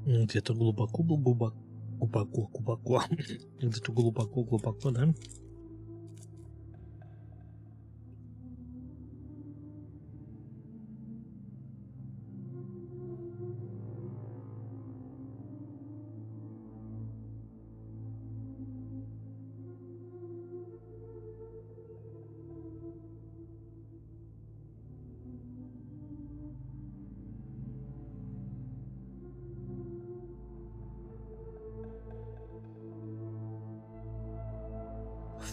Где-то глубоко, где-то глубоко, да?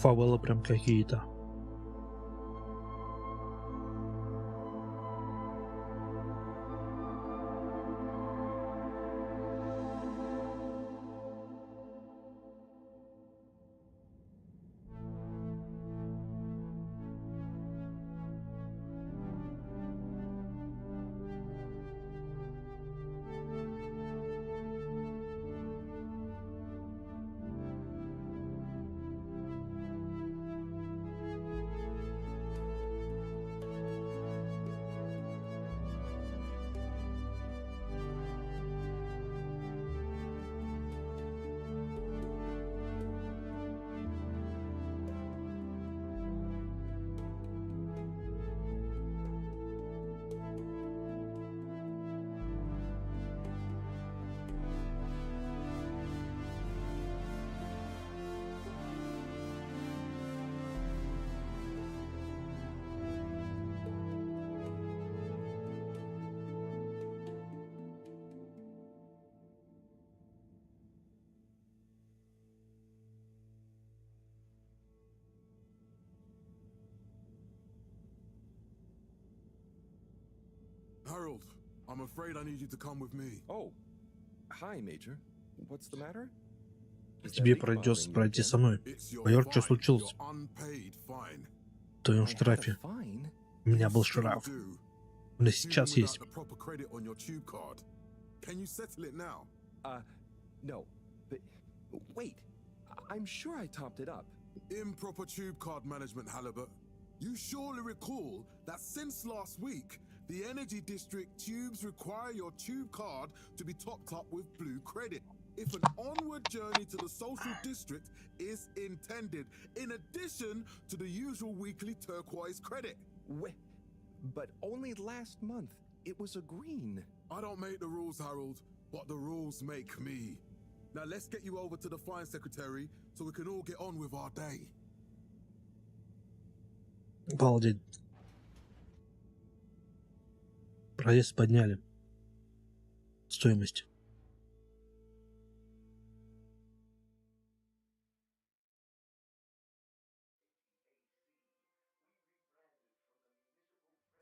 Фавелы прям какие-то. Harold, I'm afraid I need you to come with me. Oh, hi, Major. What's the matter? Тебе придется пройти со мной. Майор, что случилось? В твоем штрафе. У меня был штраф. Он и сейчас есть. No, but wait. I'm sure I topped it up. Improper tube card management, Halibut. You surely recall that since last week, the Energy District tubes require your tube card to be topped up with blue credit if an onward journey to the social district is intended, in addition to the usual weekly turquoise credit. But only last month, it was a green. I don't make the rules, Harold, but the rules make me. Now let's get you over to the fine secretary so we can all get on with our day. Обалдеть. Проезд подняли. Стоимость.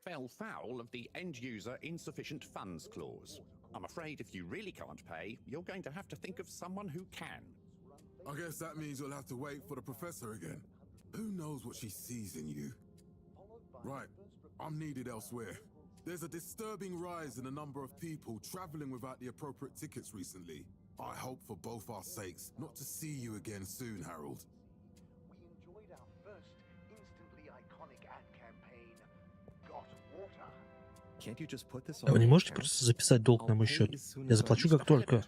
Fell foul of the end-user insufficient funds clause. I'm afraid if you really can't pay, you're going to have to think of someone who can. I guess that means you'll have to wait for the professor again. Who knows what she sees in you? Right, I'm needed elsewhere. There's a disturbing rise in the number of people traveling without the appropriate tickets recently. I hope for both our sakes not to see you again soon, Harold. We enjoyed our first instantly iconic ad campaign, Got Water. Can't you just put this А вы не можете просто записать долг на мой счет? Я заплачу как только.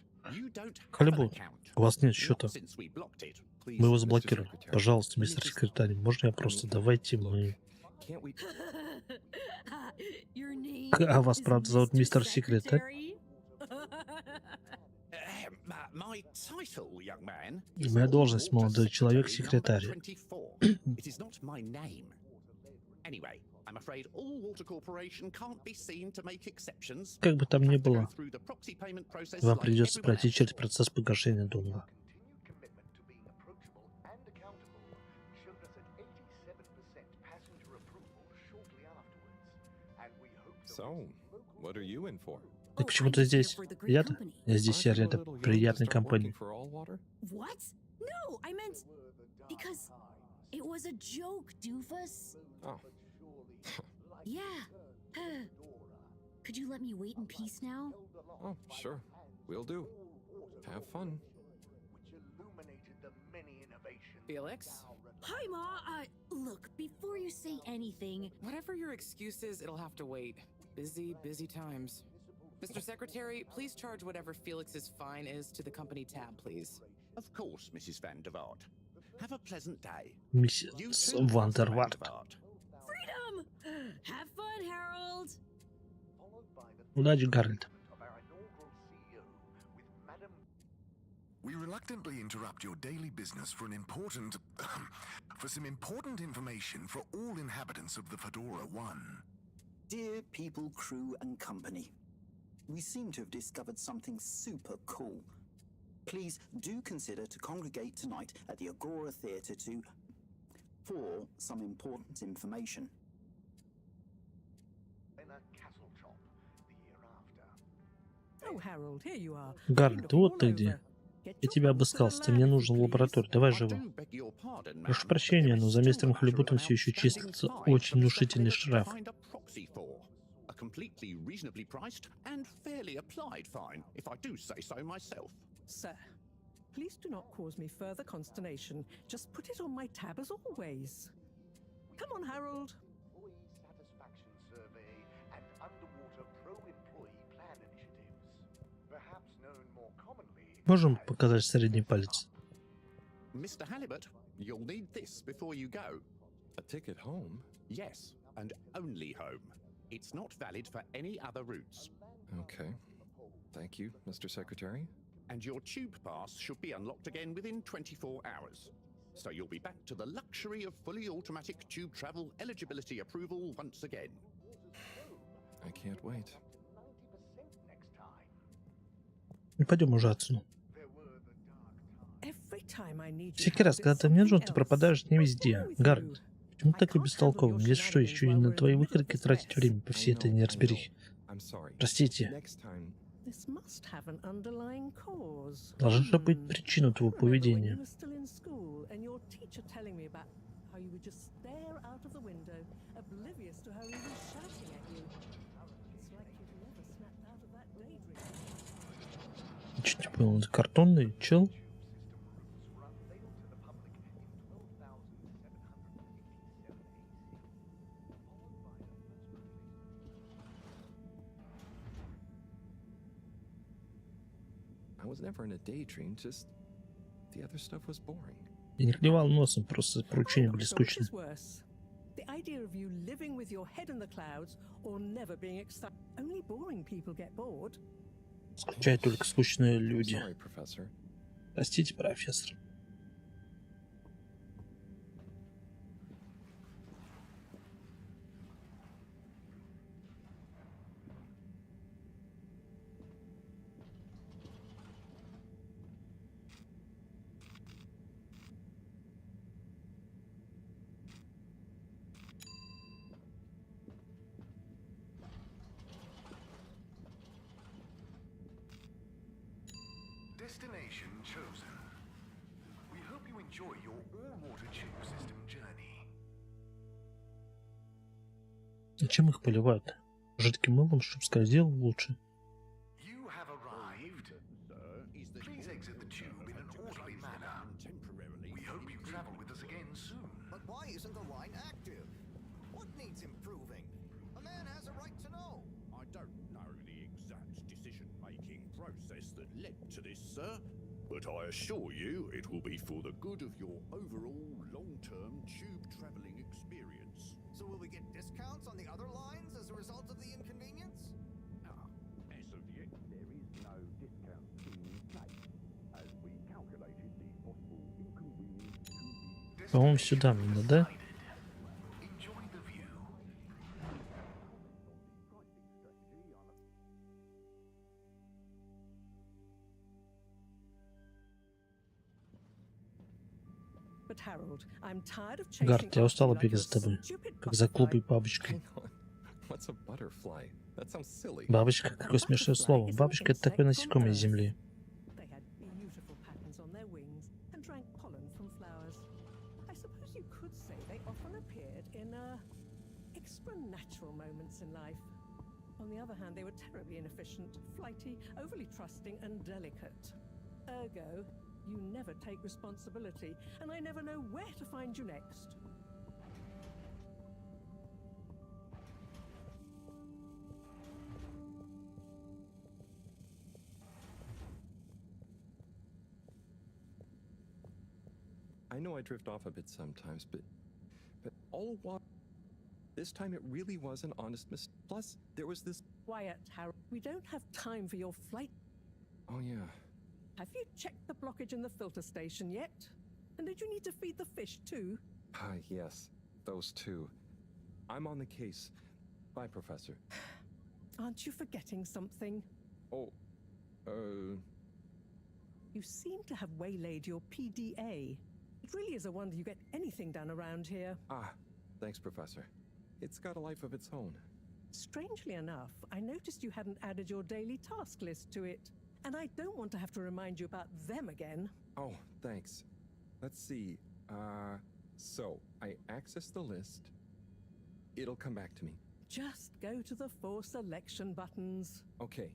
Халибут, у вас нет счета. Мы его заблокировали. Пожалуйста, мистер секретарь, можно я просто... Давайте мы... А вас, правда, зовут мистер секретарь? Моя должность, молодой человек, секретарь. Как бы там ни было, вам придется пройти через процесс погашения долга. И почему ты здесь? Я-то? Я здесь ради приятной компании. Could you let me wait in peace now? Oh, sure. Will do. Have fun. Felix? Hi, Ma. Look, before you say anything... Whatever your excuse is, it'll have to wait. Busy, busy times. Mr. Secretary, please charge whatever Felix's fine is to the company tab, please. Of course, Mrs. Van der Vaart. Have a pleasant day. Миссис You too, Ван Mr. дер Van Варт. der Vaart. Freedom! Have fun, Harold! Followed by the Удачи, Гарольд. of our inaugural CEO with Madam We reluctantly interrupt your daily business for some important information for all inhabitants of the Fedora 1. Dear people, crew, and company, we seem to have discovered something super cool. Please do consider to congregate tonight at the Agora Theatre for some important information. in a castle chop the year after. Oh, Harold, here you are. Гарольд, вот ты где. Я тебя обыскался, ты мне нужен в лаборатории, давай живо. Прошу прощения, но за мистером Халибутом все еще числится очень внушительный штраф. A completely reasonably priced and fairly applied fine, if I do say so myself. Sir, please do not cause me further consternation. Just put it on my tab as always. Come on, Harold. Employee satisfaction survey and underwater pro-employee plan initiatives, perhaps known more commonly. Можем показать средний палец? Mr. Halibut, you'll need this before you go. A ticket home? Yes, and only home. It's not valid for any other routes. Okay. Thank you, Mr. Secretary. And your tube pass should be unlocked again within 24 hours. So you'll be back to the luxury of fully automatic tube travel eligibility approval once again. I can't wait. 90% next time. Не пойдем уже отсюда. There were the dark times. Every time I need you, Всякий раз, Harold, когда it's ты мне нужен, something ты else. пропадаешь не What's везде. wrong with Гарольд, you? почему ты такой бестолковый? Мне что, еще и на твои выкройки тратить время по всей этой неразберихе? I'm sorry. Простите. Next time. This must have an underlying cause. Должна же быть причина твоего Remember when поведения. you were still in school and your teacher telling me about how you would just stare out of the window, oblivious to how he was shouting at you. It's like you've never snapped out of that daydream. Чуть не понял, это картонный чел? I was never in a daydream, just the other stuff was boring. Я не клевал носом, просто поручения были So which скучны. is worse? The idea of you living with your head in the clouds or never being excited. Only boring people get bored. Скучают только скучные люди. Sorry, Professor. Простите, профессор. Destination chosen. We hope you enjoy your all-water tube system journey. Зачем их поливают? Жидким мылом, чтобы скользил лучше. You have arrived. Please exit the tube in an orderly manner. We hope you travel with us again soon. But why isn't the line active? What needs improving? A man has a right to know. I don't know the exact decision-making process that led to this, sir, but I assure you it will be for the good of your overall long-term tube travelling experience. So will we get discounts on the other lines as a result of the inconvenience? As of yet, there is no discount scheme in place, as we calculated the possible inconvenience. По-моему, сюда надо, да? Enjoy the view. But Harold, I'm tired of Гард, chasing я after устала you like бегать a за тобой, stupid как за butterfly. клубой бабочкой. Hang on. What's a butterfly? That sounds silly. Бабочка, какое смешное слово. Бабочка — это такое насекомое с земли. They had beautiful patterns on their wings and drank pollen from flowers. I suppose you could say they often appeared in extra natural moments in life. On the other hand, they were terribly inefficient, flighty, overly trusting, and delicate. Ergo, you never take responsibility, and I never know where to find you next. I know I drift off a bit sometimes, but all what? This time it really was an honest mistake. Plus, there was this. Quiet, Harold. We don't have time for your flight. Oh yeah. Have you checked the blockage in the filter station yet? And did you need to feed the fish too? Ah, yes, those two. I'm on the case. Bye, Professor. Aren't you forgetting something? Oh, You seem to have waylaid your PDA. It really is a wonder you get anything done around here. Ah, thanks, Professor. It's got a life of its own. Strangely enough, I noticed you hadn't added your daily task list to it. And I don't want to have to remind you about them again. Oh, thanks. Let's see. So I access the list. It'll come back to me. Just go to the 4 selection buttons. Okay.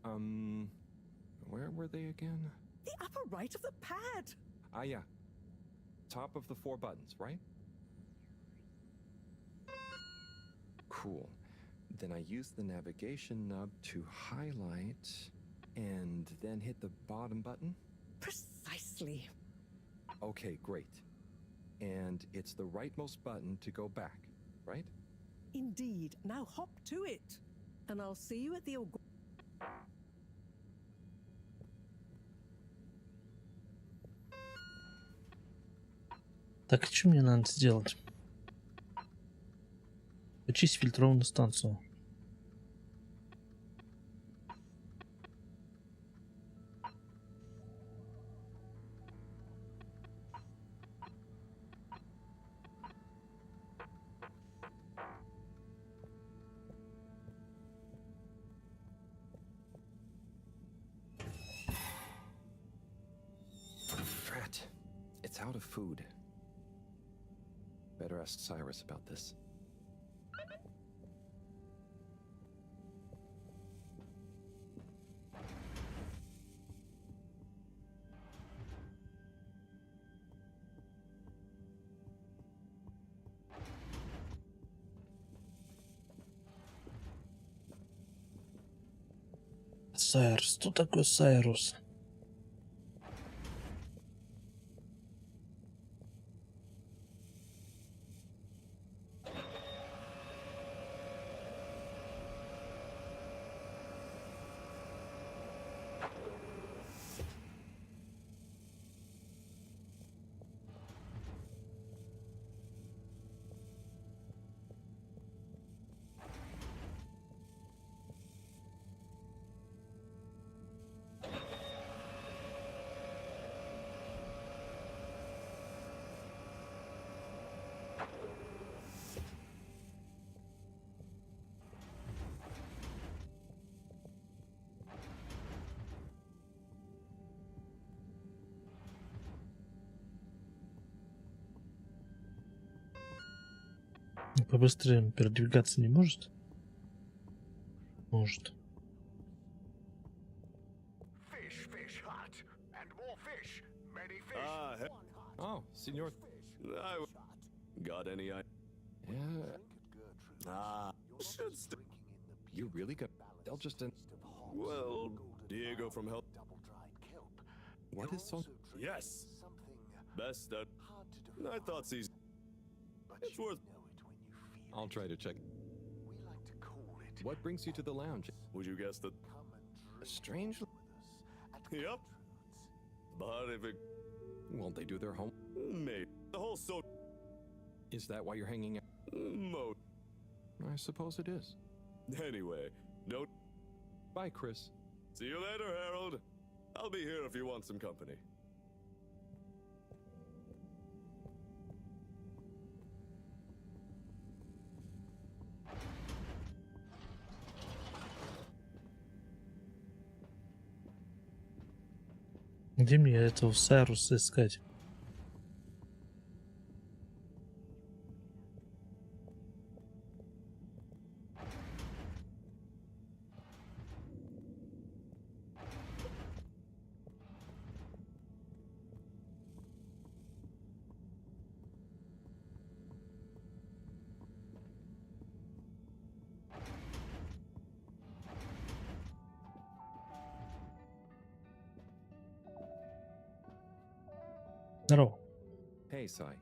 Where were they again? The upper right of the pad. Ah, yeah. Top of the 4 buttons, right? Cool. Then I use the navigation nub to highlight and then hit the bottom button. Precisely. Okay, great. And it's the rightmost button to go back, right? Indeed. Now hop to it. And I'll see you at the... Так, что мне надо сделать? Очистить фильтрованную станцию. Drat. It's out of food. Better ask Cyrus about this. Сайрус. Кто такой Сайрус? Побыстрее передвигаться не может? Может. Fish, fish hut, and more fish. Many fish. Oh, Senor. Got any idea? Yeah. You really got... They'll just... Well, Diego from Help. What is so... Yes. Best that. I thought he's. It's worth. I'll try to check. What brings you to the lounge? Would you guess that? Strange. Yep. But if it. Won't they do their home? Maybe. The whole so. Is that why you're hanging out? Mode. I suppose it is. Anyway, don't. Bye, Chris. See you later, Harold. I'll be here if you want some company. Где мне этого Сайруса искать? Здорово. Hey, Sai.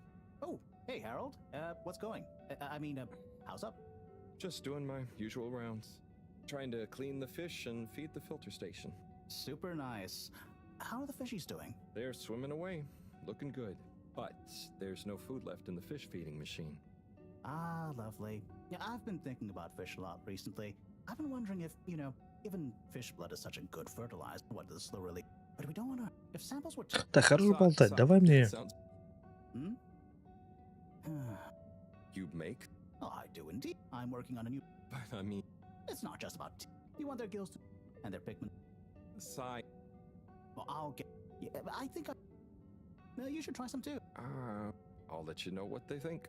Oh, hey, Harold. What's going? How's up? Just doing my usual rounds. Trying to clean the fish and feed the filter station. Super nice. How are the fishies doing? They're swimming away, looking good. But there's no food left in the fish feeding machine. Ah, lovely. Yeah, I've been thinking about fish a lot recently. I've been wondering if, given fish blood is such a good fertilizer, what does the really... But we don't want to... If samples were... Так, хорошо болтать. Давай мне... You make? Oh, I do indeed. I'm working on a new... But I mean... It's not just about... You want their gills to... And their pigment... Sai. Well, I'll get... Yeah, I think I... No, you should try some too. I'll let you know what they think.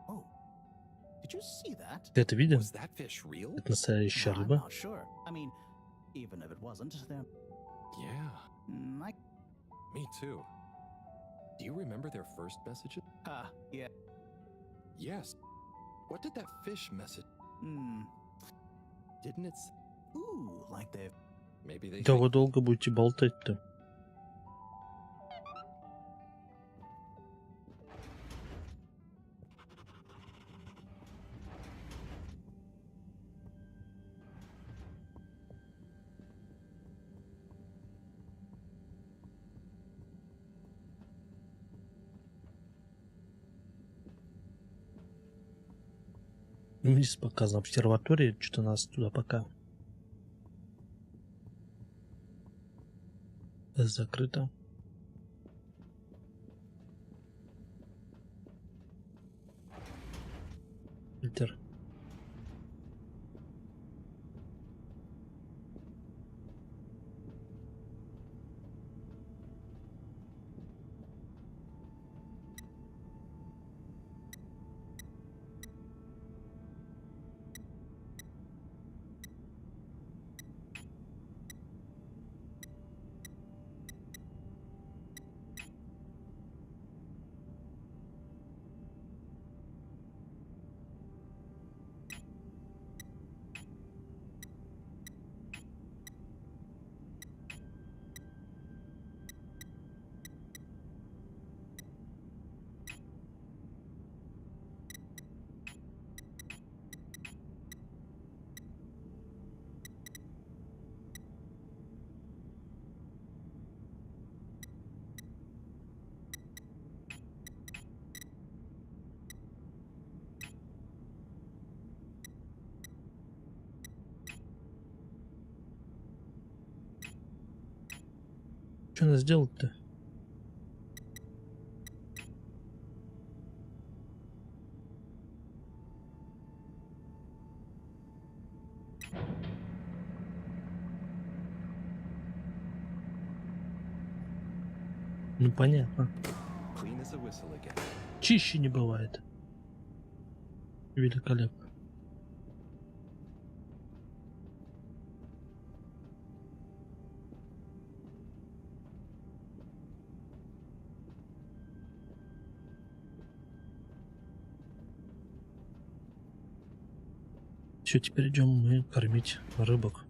Oh. Did you see that? Ты это видел? Was that fish real? Это настоящая I'm рыба? not sure. I mean, even if it wasn't, then... Yeah. Me too. Do you remember their first messages? Yeah. Yes. What did that fish message? Didn't it? Ooh, like they've... Maybe they. Да вы долго будете болтать-то? Вниз показано обсерватория, что-то нас туда пока закрыто. Фильтр. Что надо сделать-то? Ну понятно. Чище не бывает. Великолепно. Все, теперь идем мы кормить рыбок.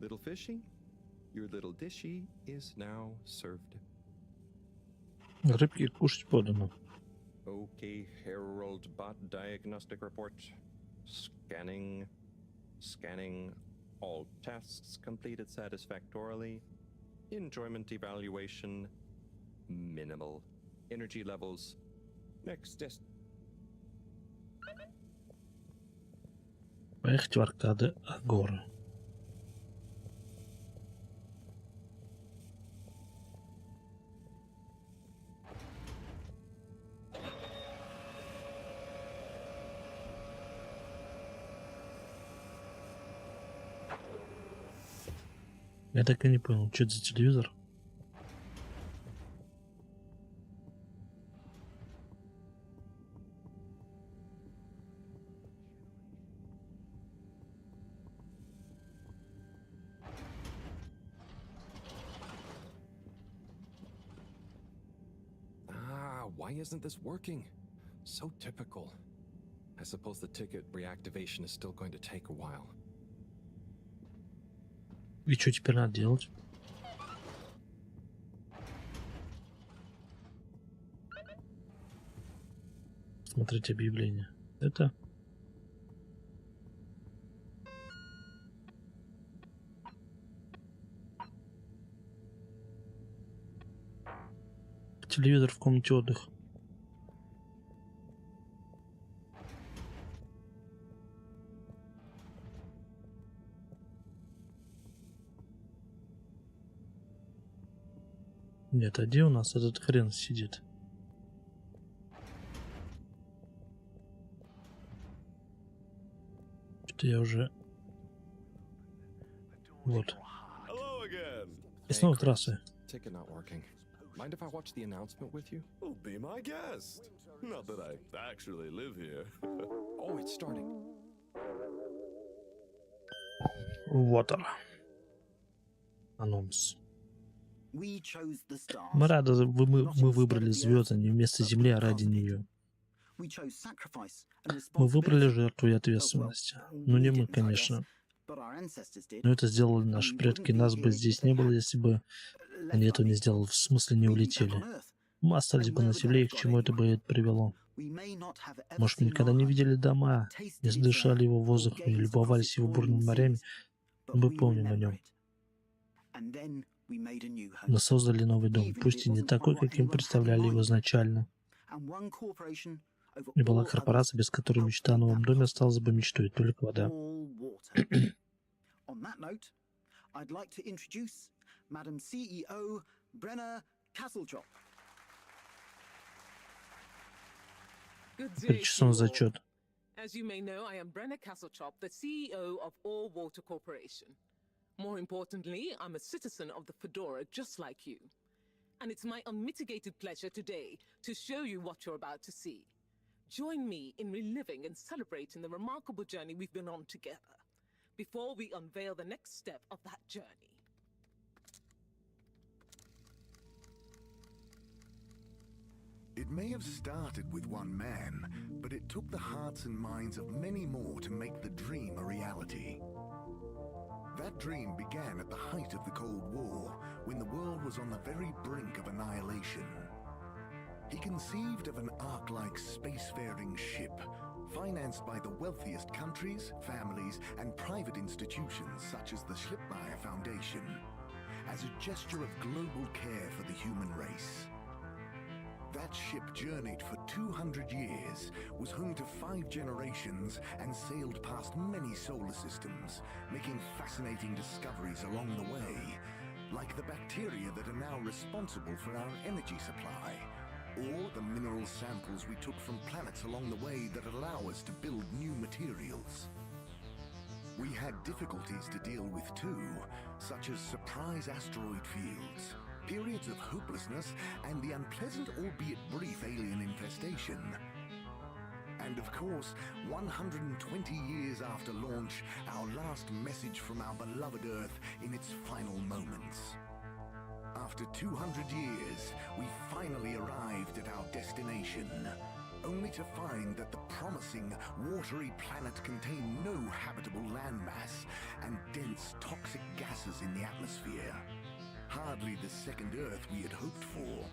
Little fishy, your little dishy is now served. Рыбки кушать подано. Okay, Harold bot diagnostic report. Scanning. All tasks completed satisfactorily. Enjoyment evaluation minimal. Energy levels next Поехать в аркады Агоры. Я так и не понял, что это за телевизор? Why isn't this working? So typical. I suppose the ticket reactivation is still going to take a while. И что теперь надо делать? Смотрите объявление. Это... Телевизор в комнате отдыха. Нет, а где у нас этот хрен сидит? Что я уже... Вот. И снова здравствуй. Mind if I watch the announcement with you? Oh, be my guest. Not that I actually live here. Oh, it's starting. Water. Анонс. We chose the stars. Мы рады, мы выбрали звезды не вместо Земли, а ради нее. We chose sacrifice and Мы выбрали responsibility. жертву и ответственность. Ну не мы, конечно. But our ancestors did. Но это сделали наши предки. Нас бы здесь не было, если бы они этого не сделали. В смысле, не улетели. Мы остались бы на Земле, и к чему это бы привело. Может, мы никогда не видели дома, не задышали его воздухом, не любовались его бурными морями, но мы помним о нем. Мы создали новый дом, пусть и не такой, каким представляли его изначально. И была корпорация, без которой мечта о новом доме осталась бы мечтой, только вода. Madam CEO Brenna Castletrop. Часов зачет. As you may know, I am Brenna Castletrop, the CEO of All Water Corporation. More importantly, I'm a citizen of the Fedora just like you. And it's my unmitigated pleasure today to show you what you're about to see. Join me in reliving and celebrating the remarkable journey we've been on together, before we unveil the next step of that journey. It may have started with one man, but it took the hearts and minds of many more to make the dream a reality. That dream began at the height of the Cold War, when the world was on the very brink of annihilation. He conceived of an Ark-like spacefaring ship, financed by the wealthiest countries, families, and private institutions such as the Schlipmeyer Foundation, as a gesture of global care for the human race. That ship journeyed for 200 years, was home to 5 generations, and sailed past many solar systems, making fascinating discoveries along the way, like the bacteria that are now responsible for our energy supply, or the mineral samples we took from planets along the way that allow us to build new materials. We had difficulties to deal with too, such as surprise asteroid fields, periods of hopelessness, and the unpleasant albeit brief alien infestation. And of course, 120 years after launch, our last message from our beloved Earth in its final moments. After 200 years, we finally arrived at our destination, only to find that the promising, watery planet contained no habitable landmass and dense, toxic gases in the atmosphere. Hardly the second Earth we had hoped for.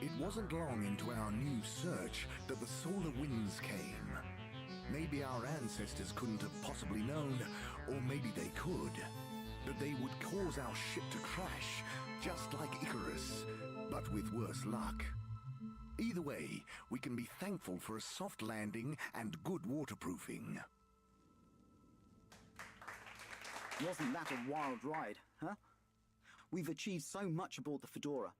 It wasn't long into our new search that the solar winds came. Maybe our ancestors couldn't have possibly known, or maybe they could, that they would cause our ship to crash, just like Icarus, but with worse luck. Either way, we can be thankful for a soft landing and good waterproofing. Wasn't that a wild ride, huh? We've achieved so much aboard the Fedora,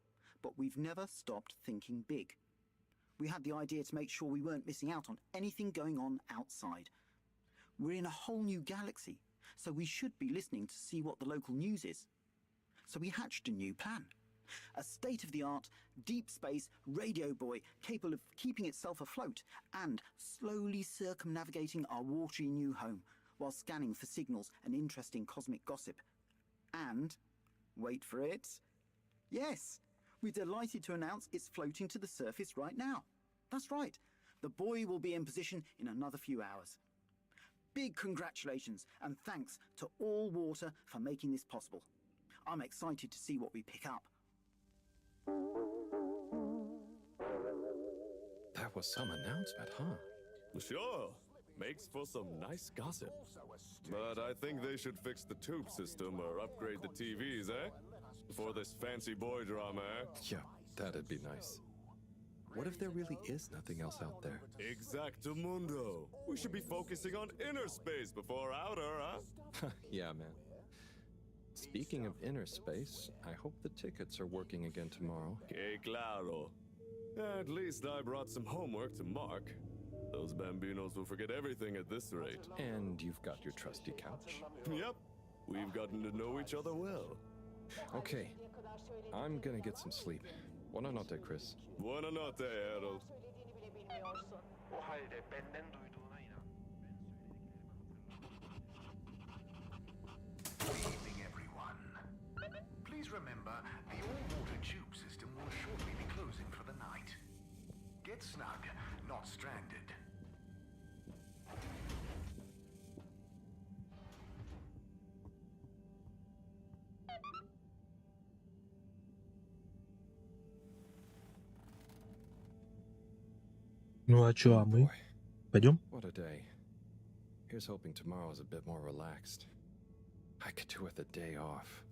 but we've never stopped thinking big. We had the idea to make sure we weren't missing out on anything going on outside. We're in a whole new galaxy, so we should be listening to see what the local news is. So we hatched a new plan. A state-of-the-art, deep space radio buoy capable of keeping itself afloat and slowly circumnavigating our watery new home while scanning for signals and interesting cosmic gossip. And, wait for it, yes, we're delighted to announce it's floating to the surface right now. That's right, the buoy will be in position in another few hours. Big congratulations and thanks to All Water for making this possible. I'm excited to see what we pick up. That was some announcement, huh? Sure. Makes for some nice gossip. But I think they should fix the tube system or upgrade the TVs, eh? For this fancy boy drama, eh? Yeah, that'd be nice. What if there really is nothing else out there? Exactamundo. We should be focusing on inner space before outer, huh? Yeah, man. Speaking of inner space, I hope the tickets are working again tomorrow. Que claro. At least I brought some homework to mark. Those bambinos will forget everything at this rate. And you've got your trusty couch. Yep. We've gotten to know each other well. Okay. I'm gonna get some sleep. Buona notte, Chris. Buona notte, Harold. O halde benden duyduğuna inan. Good evening, everyone. Please remember, the all-water tube system will shortly be closing for the night. Get snug, not stranded. Ну а чё, а мы? Пойдем? What a day. Here's hoping tomorrow's a bit more relaxed. I could do with a day off.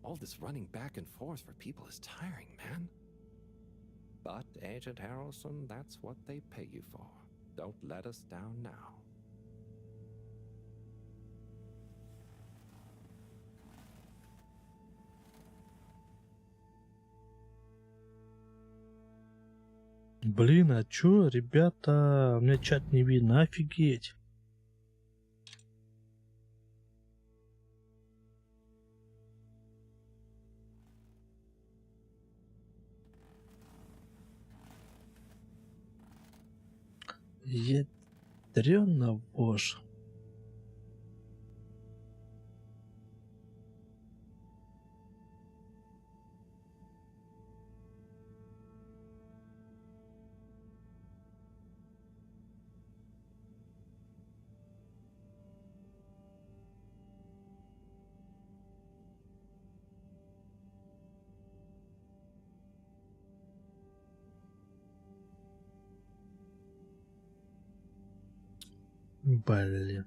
All this running back and forth for people is tiring, man. But, Agent Harrelson, that's what they pay you for. Don't let us down now. Блин, а чё, ребята, у меня чат не видно, офигеть. Ядрёна вошь. Блин.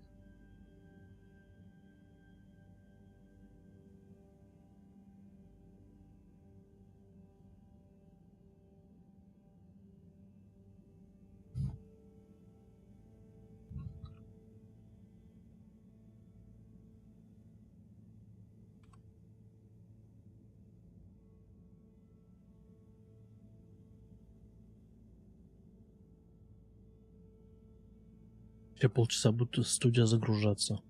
Все полчаса будет студия загружаться.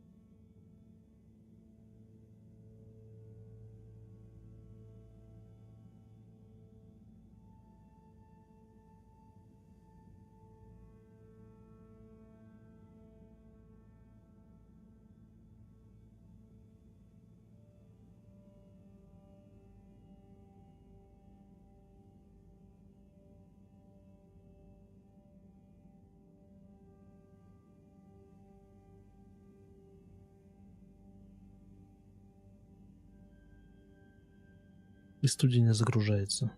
И студия не загружается.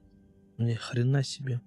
Ни хрена себе.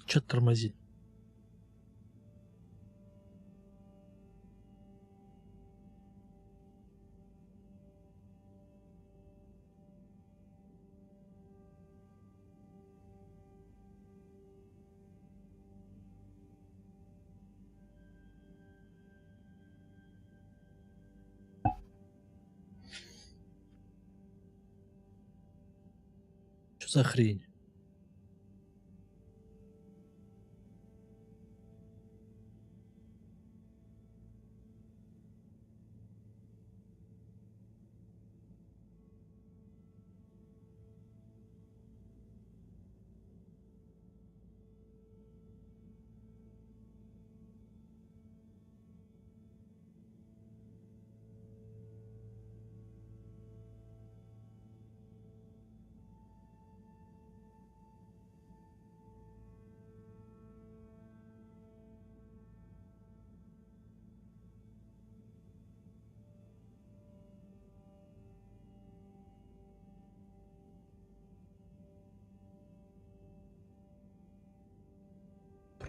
Чё тормозит? Что за хрень?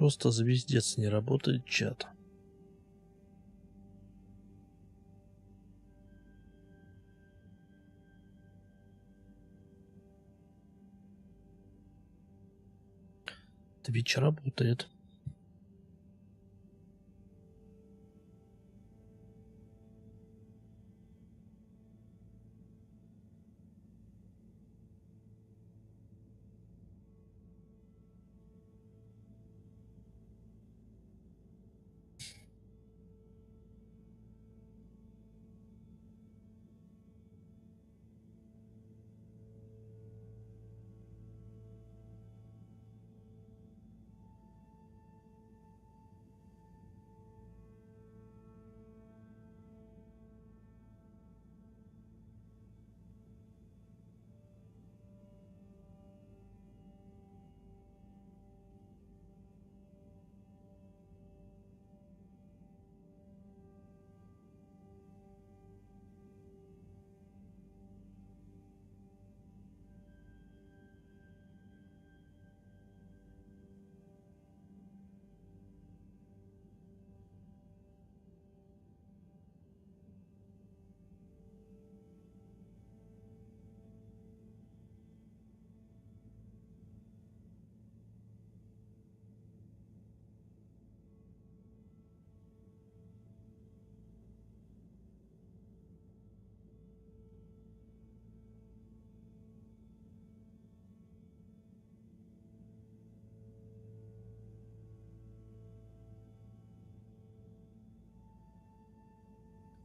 Просто звездец, не работает чат. Twitch работает.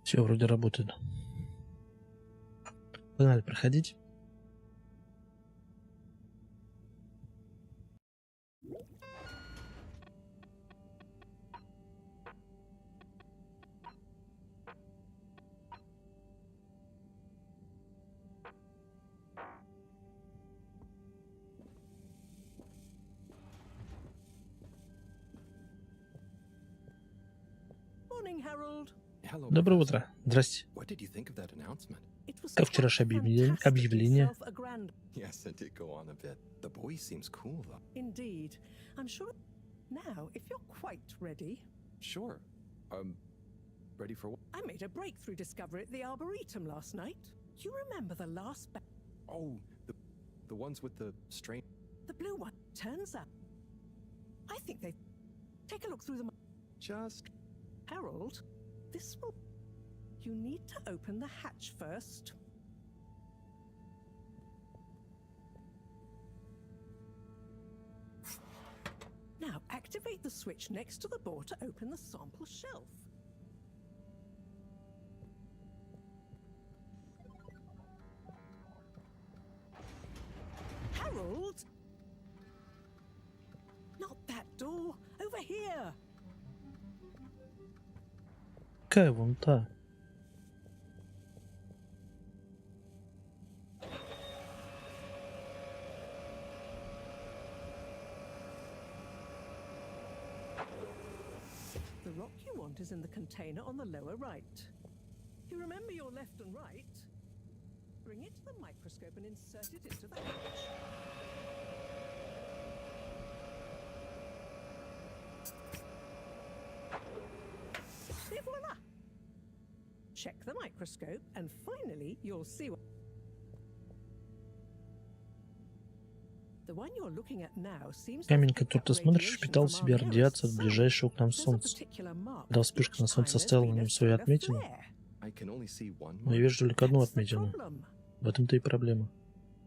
Все вроде работает. Погнали, проходить. morning, Harold. Hello, Доброе Professor. утро. Здрасте. What did you think of that announcement? It was Как quite вчерашнее fantastic объявление? itself, a grand. Yes, it did go on a bit. The boy seems cool, though. Indeed. I'm sure. Now, if you're quite ready, Sure. Ready for what? I made a breakthrough discovery at the Arboretum last night. You remember the last Oh, the ones with the strange. the blue one? Turns out, I think they. Take a look through them. Just. Harold, this will. You need to open the hatch first. Now, activate the switch next to the board to open the sample shelf. Harold? Not that door. Over here. Какая вон та? The rock you want is in the container on the lower right. You remember your left and right? Bring it to the microscope and insert it into the hatch. Et voila! Check the microscope and finally you'll see what... The one you're looking at now seems to Камень, have picked который up ты смотришь, radiation впитал в from себя our радиацию от nearest sun. ближайшего к нам There's a Солнца. particular mark Когда вспышка на each Солнце time there's оставила на been a нем свою solar отметину, flare. I can only see one но я more. вижу только одну That's the отметину. problem. В этом-то и проблема.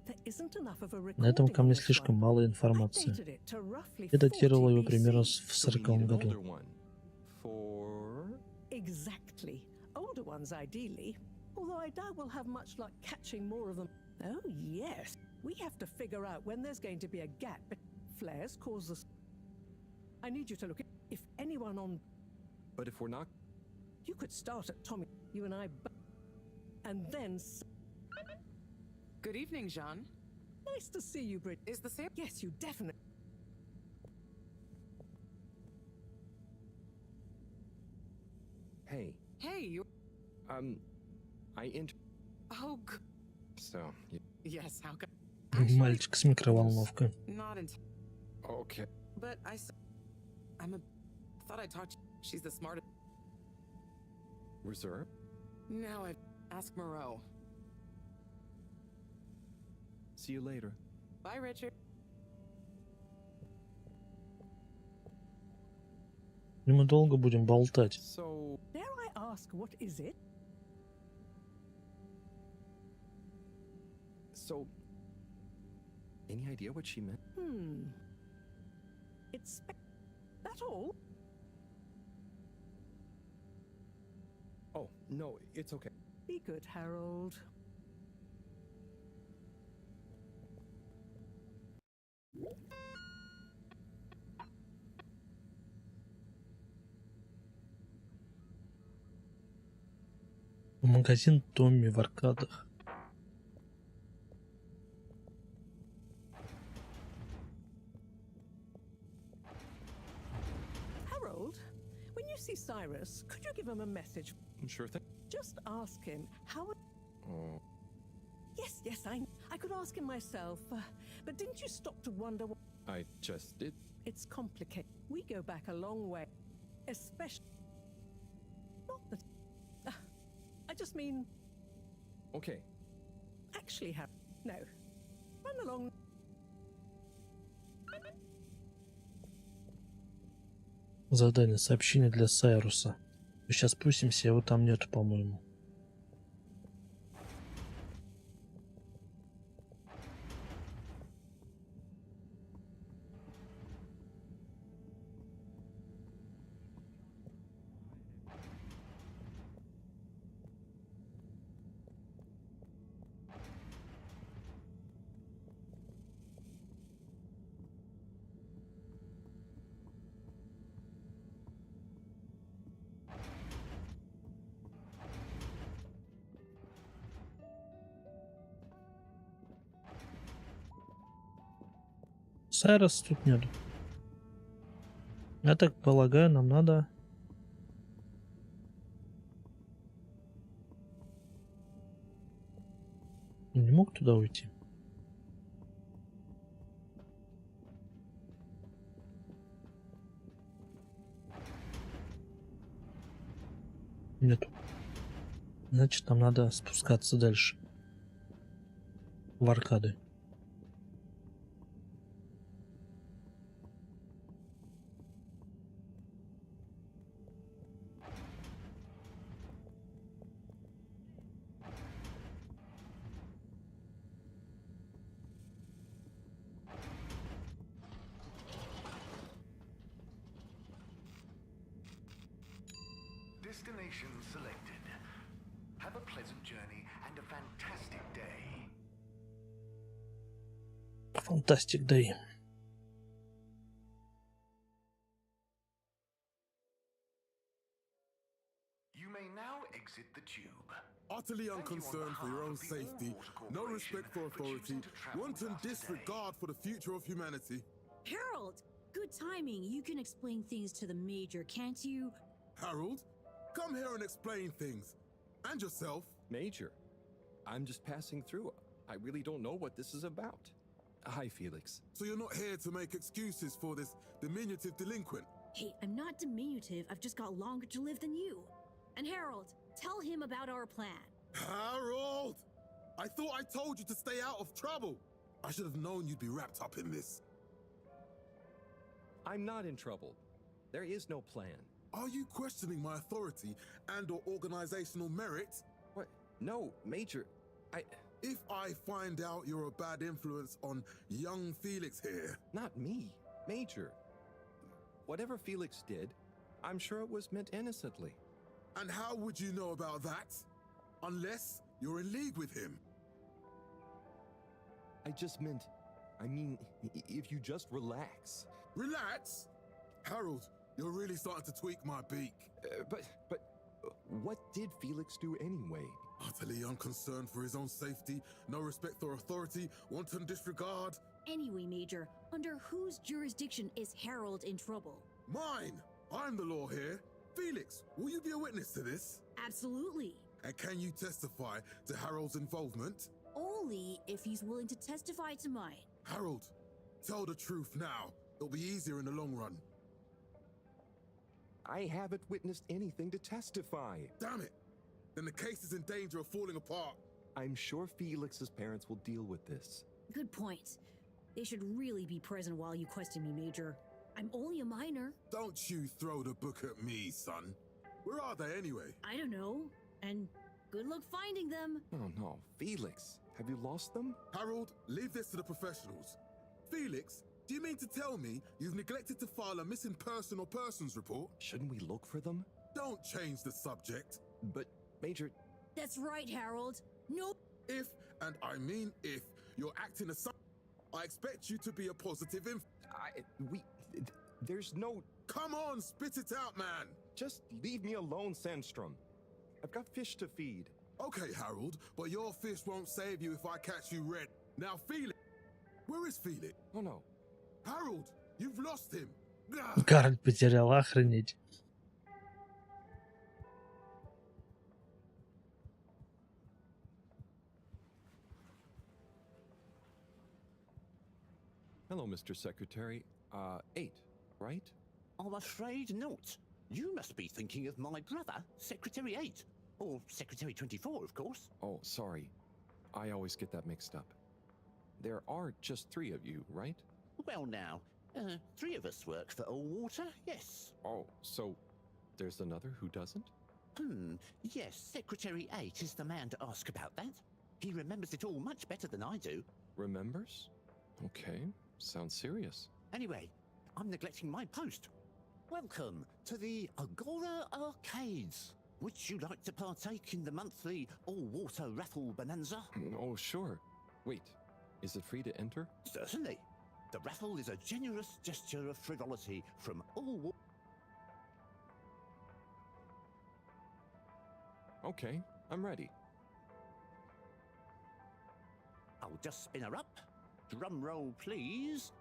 There isn't enough of a На этом recording on камне this слишком one. мало I информации. dated it to roughly Я датировал 40 его примерно BC. в So we 40 need an году. older one. For. Exactly. Older ones, ideally. Although I doubt we'll have much luck catching more of them. Oh, yes. We have to figure out when there's going to be a gap. Flares cause us. I need you to look at if anyone on. But if we're not. You could start at Tommy. You and I. And then. Good evening, Jean. Nice to see you, Brit. Is the same? Yes, you definitely. Hey. Hey, you. Oh, So. yes, how come? Мальчик с микроволновкой. Not in. Okay. But thought I talked. She's the smartest. Reserve? Now I ask Moreau. See you later. Bye, Richard. И мы долго будем болтать. So. Dare I ask, what is it? So. Any idea what she meant? It's. That all? Oh, no, it's okay. Be good, Harold. Магазин Томми в аркадах. Harold, when you see Cyrus, could you give him a message? Sure thing. Just ask him how. Oh. Yes, I could ask him myself. But didn't you stop to wonder what? I just did. It's complicated. We go back a long way. Especially. Not that. I just mean. Okay. Actually, no. Run along. Задание. Сообщение для Сайруса. Мы сейчас спустимся, его там нету, по-моему. Сайрус тут нету. Я так полагаю, нам надо мог туда уйти? Нету. Значит, нам надо спускаться дальше. В аркады. Destination selected. Have a pleasant journey and a fantastic day. Fantastic day. You may now exit the tube. Utterly unconcerned for your own safety, no respect for authority, wanton disregard for the future of humanity. Harold! Good timing. You can explain things to the Major, can't you? Harold, come here and explain things. And yourself. Major, I'm just passing through. I really don't know what this is about. Hi, Felix. So you're not here to make excuses for this diminutive delinquent? Hey, I'm not diminutive. I've just got longer to live than you. And Harold, tell him about our plan. Harold! I thought I told you to stay out of trouble. I should have known you'd be wrapped up in this. I'm not in trouble. There is no plan. Are you questioning my authority and or organizational merit? What? No, Major, If I find out you're a bad influence on young Felix here... Not me, Major. Whatever Felix did, I'm sure it was meant innocently. And how would you know about that? Unless you're in league with him. I mean, if you just relax. Relax? Harold, you're really starting to tweak my beak. But what did Felix do anyway? Utterly unconcerned for his own safety, no respect for authority, wanton disregard. Anyway, Major, under whose jurisdiction is Harold in trouble? Mine! I'm the law here. Felix, will you be a witness to this? Absolutely. And can you testify to Harold's involvement? Only if he's willing to testify to mine. Harold, tell the truth now. It'll be easier in the long run. I haven't witnessed anything to testify. Damn it! Then the case is in danger of falling apart. I'm sure Felix's parents will deal with this. Good point. They should really be present while you question me, Major. I'm only a minor. Don't you throw the book at me, son. Where are they anyway? I don't know. And good luck finding them. Oh no, Felix, have you lost them? Harold, leave this to the professionals. Felix, do you mean to tell me you've neglected to file a missing person or persons report? Shouldn't we look for them? Don't change the subject. But, Major... That's right, Harold. Nope. If, and I mean if, you're acting as I expect you to be a positive There's no... Come on, spit it out, man! Just leave me alone, Sandstrom. I've got fish to feed. Okay, Harold, but your fish won't save you if I catch you red. Now, Felix! Where is Felix? Oh no. Harold, you've lost him! Харольд потерял, охренеть. Hello, Mr. Secretary. 8, right? I'm afraid not. You must be thinking of my brother, Secretary 8. Or Secretary 24, of course. Oh, sorry. I always get that mixed up. There are just 3 of you, right? Well now, 3 of us work for Allwater, yes. Oh, so there's another who doesn't? Yes, Secretary 8 is the man to ask about that. He remembers it all much better than I do. Remembers? Okay, sounds serious. Anyway, I'm neglecting my post. Welcome to the Agora Arcades. Would you like to partake in the monthly all-water raffle bonanza? Oh, sure. Wait, is it free to enter? Certainly. The raffle is a generous gesture of frivolity from all... Okay, I'm ready. I'll just spin her up. Drum roll, please.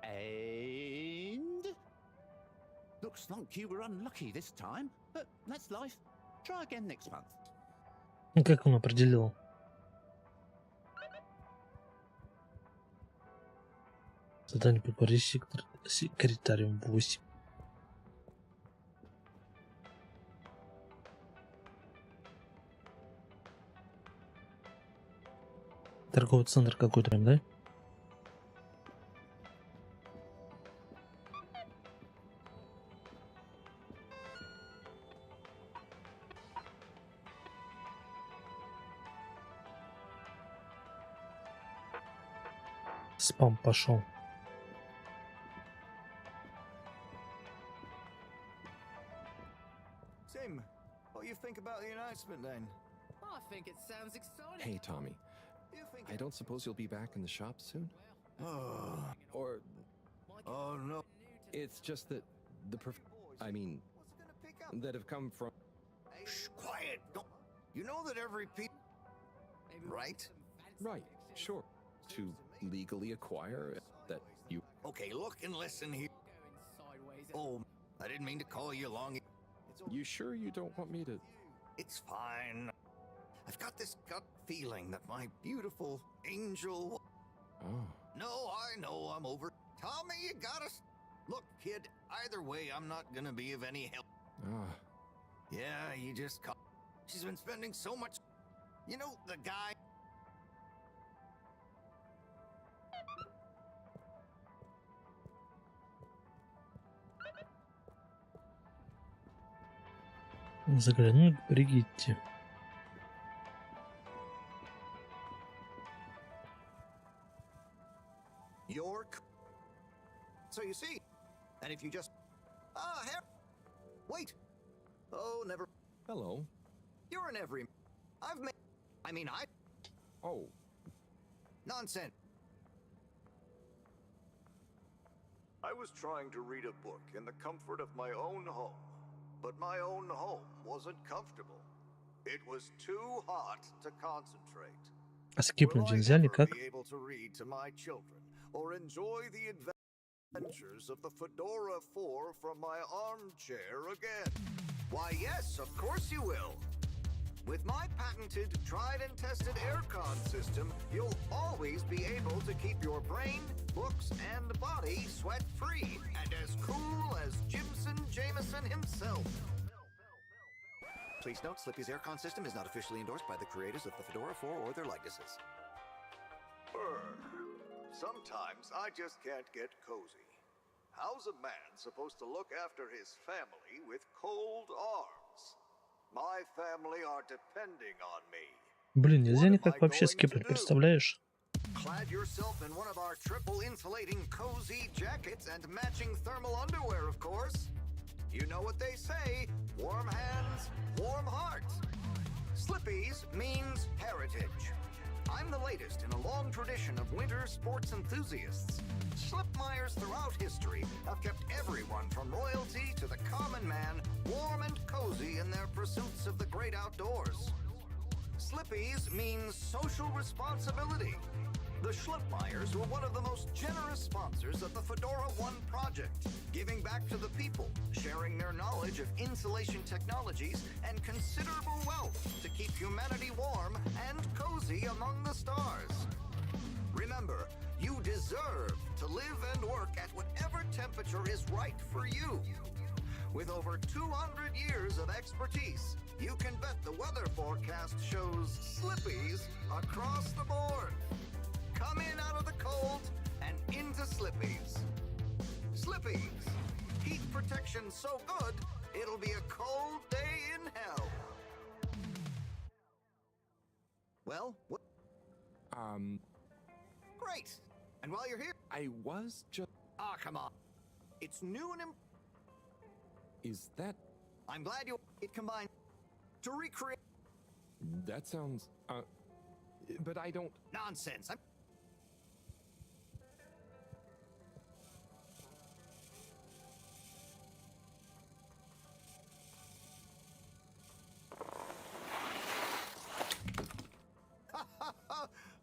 And... Looks like you were unlucky this time, but that's life. Try again next month. Как он определил? Задание поговорить с секретарем 8. Торговый центр какой-то, да? Спам пошел. Sim, what do you think about the announcement then? I think it sounds exciting. Hey, Tommy. I don't suppose you'll be back in the shop soon? Or... Oh, no. It's just that the I mean, that have come from... Shh, quiet! Don't... You know that every right? Right, sure. To legally acquire that you... Okay, look and listen here. Oh, I didn't mean to call you along. You sure you don't want me to... It's fine. I've got this gut feeling that my beautiful angel... Oh. No, I know I'm over... Tommy, you gotta... Look, kid, either way, I'm not gonna be of any help. Ah. Yeah, you just... She's been spending so much... You know, the guy... Заглянуть к Бригитте. York. So you see, and if you just... Wait! Oh, never... Hello. You're in every... I've made... I mean, Oh. Nonsense. I was trying to read a book in the comfort of my own home, but my own home wasn't comfortable. It was too hot to concentrate. А скипнуть Will I нельзя ever никак? be able to read to my children or enjoy the adventures of the Fedora 4 from my armchair again? Why, yes, of course you will. With my patented, tried and tested aircon system, you'll always be able to keep your brain, books, and body sweat-free and as cool as Jimson Jameson himself. Please note, Slippy's aircon system is not officially endorsed by the creators of the Fedora 4 or their likenesses. Sometimes I just can't get cozy. How's a man supposed to look after his family with cold arms? My family are depending on me. Блин, нельзя никак вообще скипнуть, представляешь? Clad yourself in one of our triple insulating cozy jackets and matching thermal underwear, of course. You know what they say, warm hands, warm hearts. Slippy's means heritage. I'm the latest in a long tradition of winter sports enthusiasts. Slipmeyers throughout history have kept everyone from royalty to the common man warm and cozy in their pursuits of the great outdoors. Slippy's means social responsibility. The Schlipmeyers were one of the most generous sponsors of the Fedora 1 project, giving back to the people, sharing their knowledge of insulation technologies and considerable wealth to keep humanity warm and cozy among the stars. Remember, you deserve to live and work at whatever temperature is right for you. With over 200 years of expertise, you can bet the weather forecast shows Slippies across the board. Come in out of the cold and into Slippies. Slippies. Heat protection so good, it'll be a cold day in hell. Well, what? Great. And while you're here... I was just... Ah, come on. It's new and... Is that... I'm glad you... It combined... To recreate... That sounds... But I don't... Nonsense. I'm...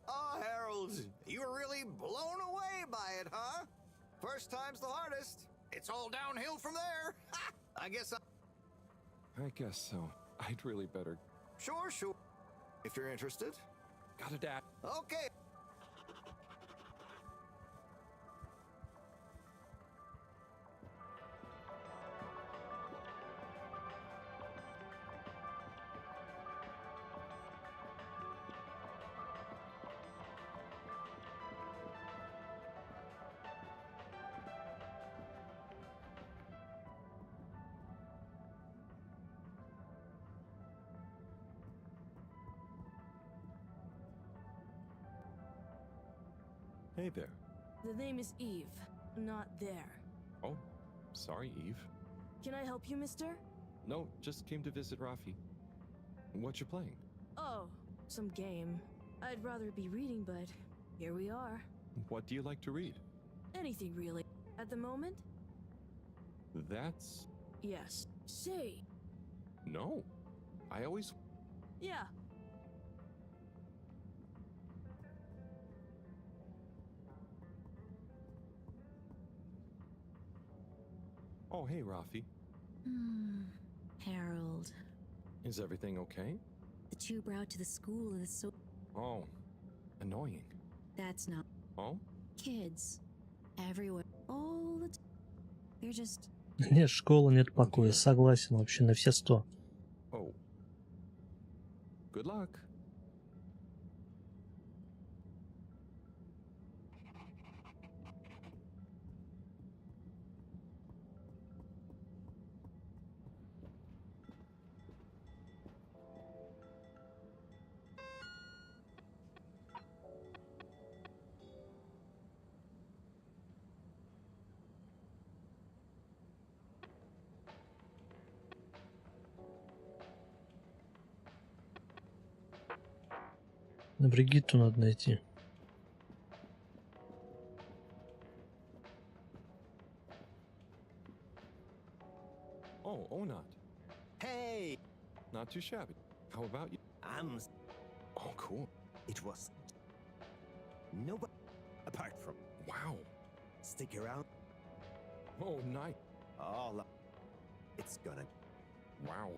Oh, Harold, you were really blown away by it, huh? First time's the hardest. It's all downhill from there. I guess so. I'd really better... Sure. If you're interested. Got a dad. Okay. Hey there. The name is Eve, not there. Oh, sorry, Eve. Can I help you, mister? No, just came to visit Rafi. What you playing? Oh, some game. I'd rather be reading, but here we are. What do you like to read? Anything really. At the moment? That's... Yes. Say. No. I always... Yeah. Oh, hey, Rafi. Harold. Is everything okay? The tube route to the school is so... Oh, annoying. That's not... Oh? Kids. Everywhere. All the time. They're just... Нет школы, нет покоя. Согласен вообще на все 100. Oh. Good luck. На Бригитту надо найти. Oh, not. Hey! Not too shabby. How about you? Oh, cool. It was... Nobody... Apart from... Wow. Stick around. Oh, nice. Oh, it's gonna... Wow.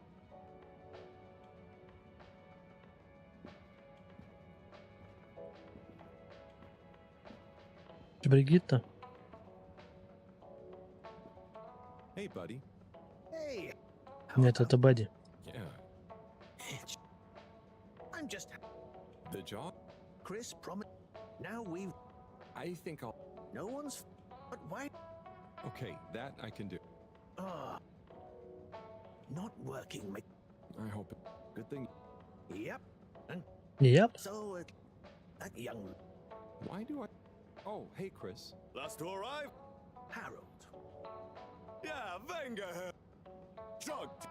Бригитта? Hey, buddy. Hey! Нет, это Бадди. Yeah. I'm just... The job? Chris promised... Now we've... I think I'll... No one's... But why... Okay, that I can do. Ah. Not working, mate. I hope it... Good thing... Yep. And Yep. so, that young... Why do I... Oh, hey, Chris. Last to arrive? Harold. Yeah, venga! Chugged!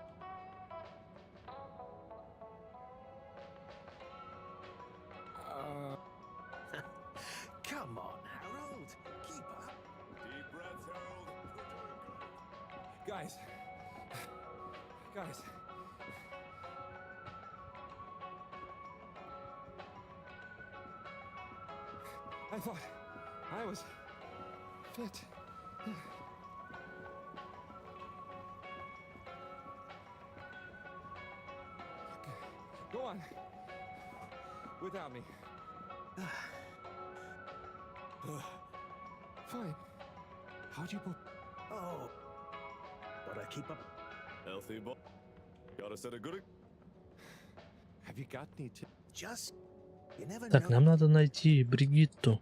Come on, Harold. Keep up. Deep breaths, Harold. Guys. Guys. I thought I was fit. Go on. Without me. Fine. How'd you put... Oh. Gotta keep up. Healthy boy. Gotta set a good... Have you got any tips? Just... You never Так, know. нам надо найти Бригитту.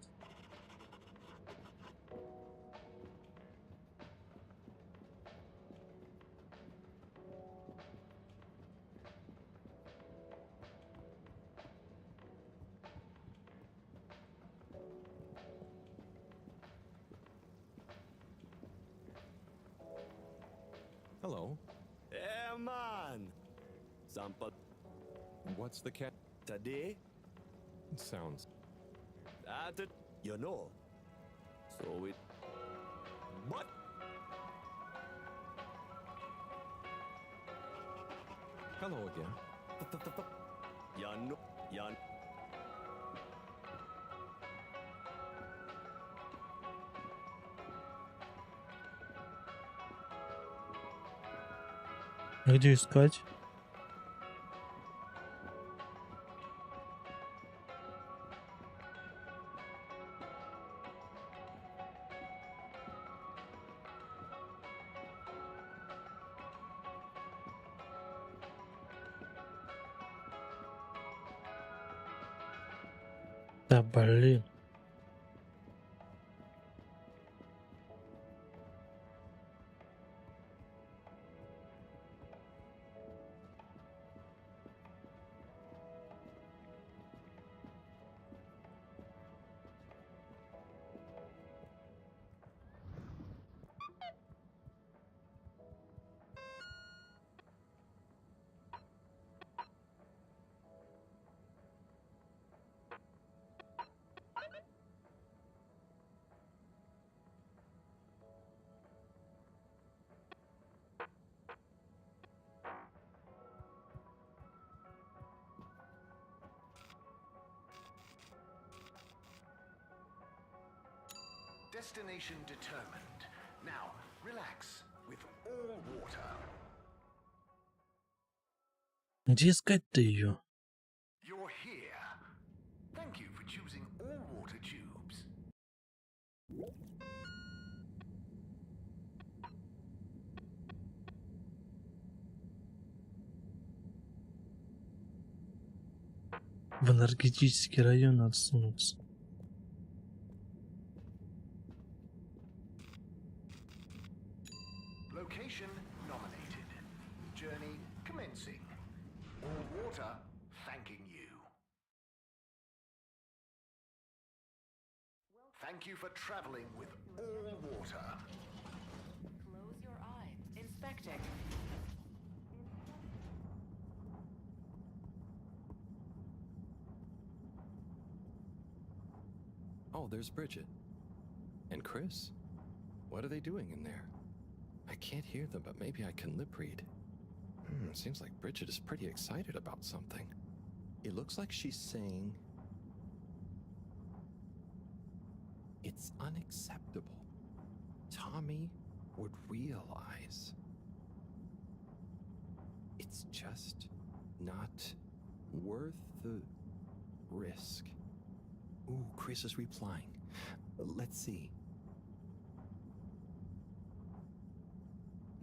Hello. Yeah, man! Sampa... What's the cat? Today? Sounds... That it... You know. So it... What? Hello again. You know... You... А где искать? Да блин. Destination determined. Now, relax with all water. Где искать-то ее? You're here. Thank you for choosing all water tubes. В энергетический район надо сунуться. Location nominated. Journey commencing. All water thanking you. Thank you for traveling with all water. Close your eyes. Inspecting. Oh, there's Bridget. And Chris? What are they doing in there? I can't hear them, but maybe I can lip read. Seems like Bridget is pretty excited about something. It looks like she's saying, "It's unacceptable. Tommy would realize. It's just not worth the risk." Ooh, Chris is replying. Let's see.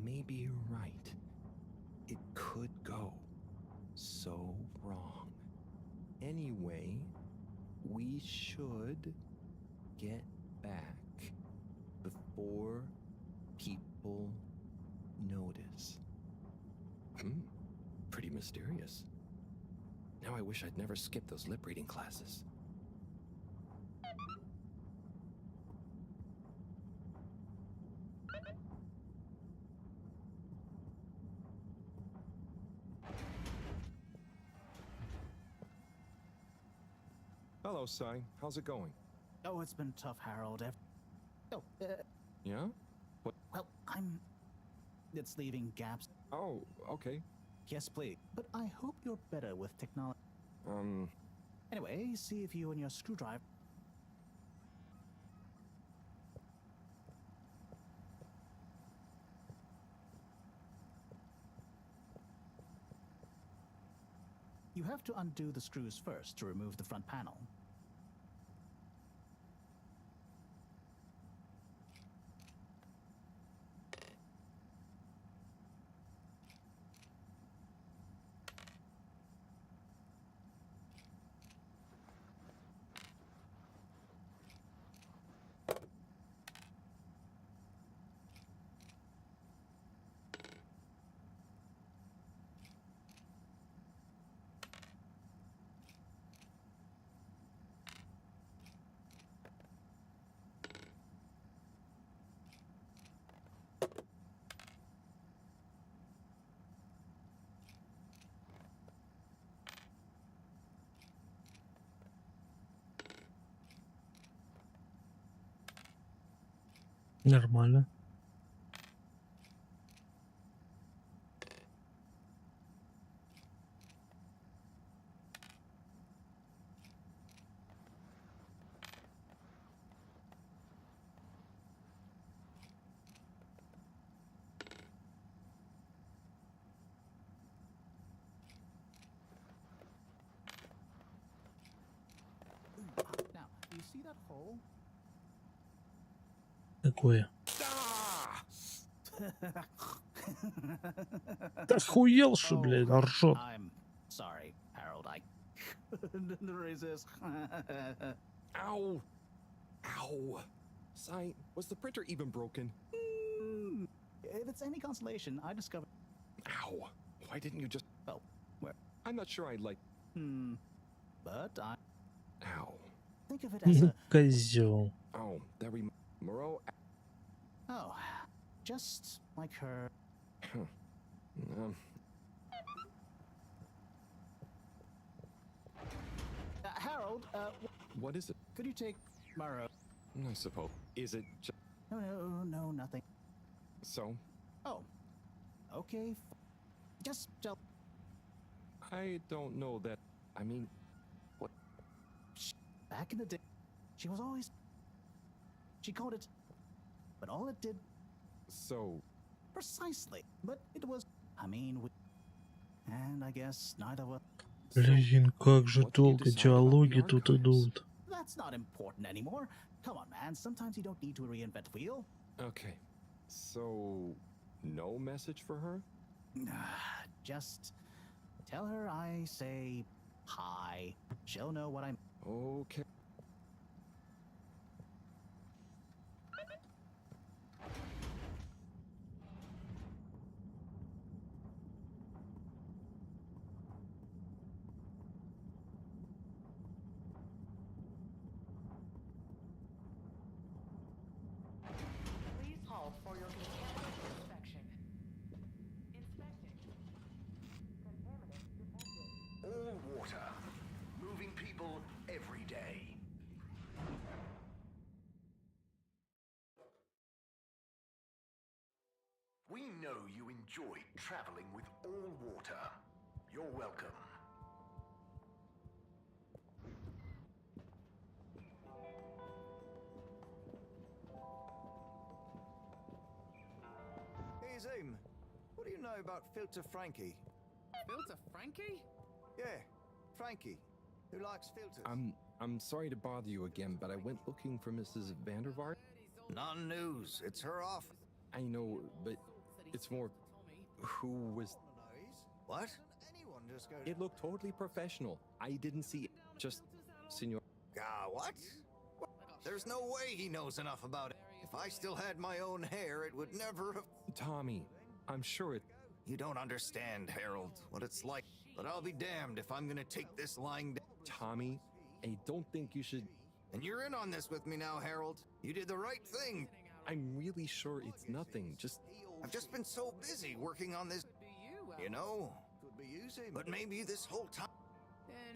Maybe you're right. It could go so wrong. Anyway, we should get back before people notice. Pretty mysterious. Now I wish I'd never skipped those lip reading classes. Hello, Sai. How's it going? Oh, it's been tough, Harold. Yeah? What? Well, it's leaving gaps. Oh, okay. Yes, please. But I hope you're better with technology. Anyway, see if you and your screwdriver... You have to undo the screws first to remove the front panel. Нормально. Now, you see that hole? Такое. Да охуел, что, блядь, ржет. I'm sorry, Harold. I couldn't resist. Ow! Ow! Sai, was the printer even broken? If it's any consolation, I discovered... Ow! Why didn't you just... Oh, where? I'm not sure I'd like... But I... Ow. Think of it as a... Козел. Oh, that Moreau... Oh, just like her... Harold, What is it? could you take Maro? I suppose. Is it just... No, nothing. So? Oh, okay. Just tell... I don't know that... I mean... What? Back in the day, she was always... She called it, but all it did. So. Precisely, but it was. I mean, and I guess neither of us. Блин, как же долго диалоги тут идут. That's not important anymore. Come on, man. Sometimes you don't need to reinvent the wheel. Okay. So, no message for her? Just tell her I say hi. She'll know what I'm. Okay. Please halt for your contaminant inspection. Inspecting. Contaminant detected. All water, moving people every day. We know you enjoy traveling with all water. You're welcome. Hey, Zoom. What do you know about Filter Frankie? Filter Frankie? Yeah, Frankie, who likes filters. I'm sorry to bother you again, but I went looking for Mrs. Vandervaart. Non-news. It's her office. I know, but it's more. Who was? What? Anyone just goes. It looked totally professional. I didn't see. Just, Senor. What? There's no way he knows enough about it. If I still had my own hair, it would never have. Tommy, I'm sure it. You don't understand, Harold, what it's like. But I'll be damned if I'm gonna take this lying down. Tommy, I don't think you should. And you're in on this with me now, Harold. You did the right thing. I'm really sure it's nothing. I've just been so busy working on this. You know? Could be you, but maybe this whole time.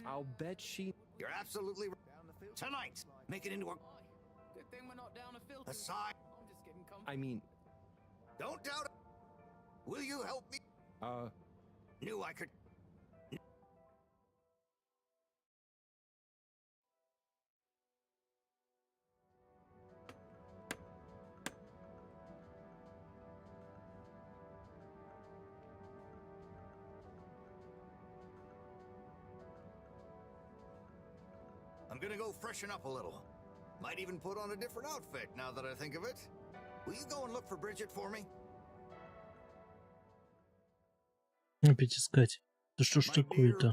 I'll bet she. You're absolutely right. Tonight, make it into a. Good thing we're not down a filter. Aside. I'm just getting comfortable. I mean. Don't doubt it. Will you help me? Knew I could. I'm gonna go freshen up a little. Might even put on a different outfit now that I think of it. Will you go and look for Bridget for me? Опять искать. Да что ж такое-то?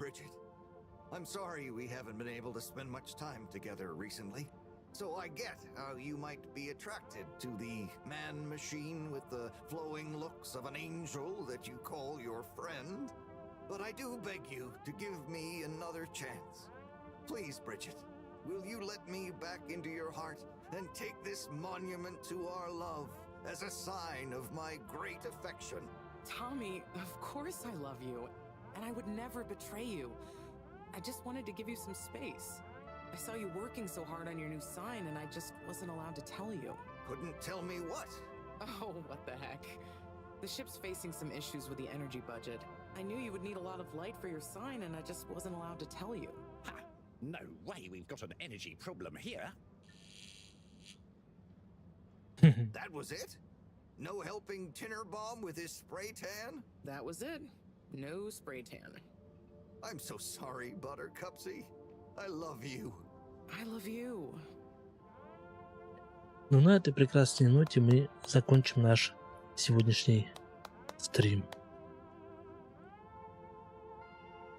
I'm sorry we haven't been able to spend much time together recently. So I get how you might be attracted to the man-machine with the flowing looks of an angel that you call your friend. But I do beg you to give me another chance. Please, Bridget, will you let me back into your heart and take this monument to our love as a sign of my great affection? Tommy, of course I love you, and I would never betray you. I just wanted to give you some space. I saw you working so hard on your new sign, and I just wasn't allowed to tell you. Couldn't tell me what? Oh, what the heck. The ship's facing some issues with the energy budget. I knew you would need a lot of light for your sign, and I just wasn't allowed to tell you. Ha! No way we've got an energy problem here. That was it? No helping Tinnerbomb with his spray tan? That was it. No spray tan. I'm so sorry, Buttercupsy. I love you. I love you. Ну, на этой прекрасной ноте мы закончим наш сегодняшний стрим.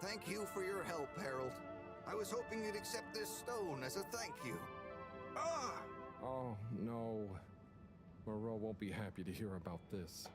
Thank you for your help, Harold. I was hoping you'd accept this stone as a thank you. Oh, no. Moreau won't be happy to hear about this.